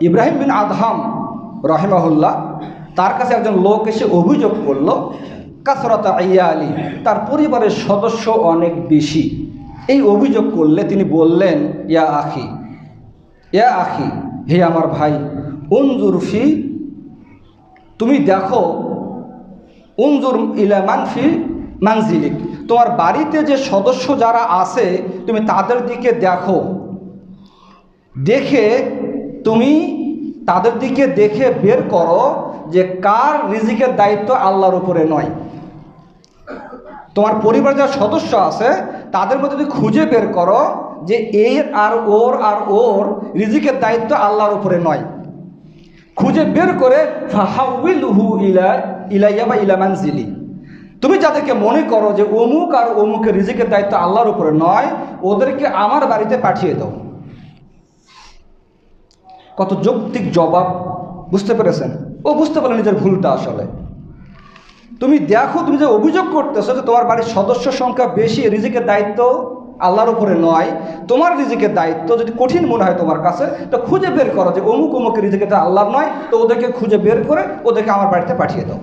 ইব্রাহিম বিন Adham রহিমাহুল্লাহ, তার কাছে একজন লোক এসে অভিযোগ করল, কাসরাত ইয়ালি, তার পরিবারের সদস্য অনেক বেশি। এই অভিযোগ করলে তিনি বললেন, ইয়া আখি, হে আমার ভাই, উনজুর ফি, তুমি দেখো, উনজুর ইলা মানফি মানজিলিক, তোমার বাড়িতে যে সদস্য যারা আছে তুমি তাদের দিকে দেখো, দেখে তুমি তাদের দিকে দেখে বের করো যে কার রিজিকের দায়িত্ব আল্লাহর উপরে নয়। তোমার পরিবার যারা সদস্য আছে তাদের মধ্যে তুমি খুঁজে বের করো যে এর আর ওর রিজিকের দায়িত্ব আল্লাহর উপরে নয়। খুঁজে বের করে ফাহাউইলহু ইলাইয়া বা ইলা মানজিলি, তুমি যাদেরকে মনে করো যে অমুক আর অমুকের রিজিকের দায়িত্ব আল্লাহর উপরে নয়, ওদেরকে আমার বাড়িতে পাঠিয়ে দাও। কত যৌক্তিক জবাব, বুঝতে পেরেছেন? ও বুঝতে পারলো নিজের ভুলটা। আসলে তুমি দেখো, তুমি যে অভিযোগ করতেছো যে তোমার বাড়ির সদস্য সংখ্যা বেশি, রিজিকের দায়িত্ব আল্লাহর উপরে নয়, তোমার রিজিকের দায়িত্ব যদি কঠিন মনে হয় তোমার কাছে, তো খুঁজে বের করো যে অমুক অমুকের রিজিকের আল্লাহর নয়, তো ওদেরকে খুঁজে বের করে ওদেরকে আমার বাড়িতে পাঠিয়ে দাও।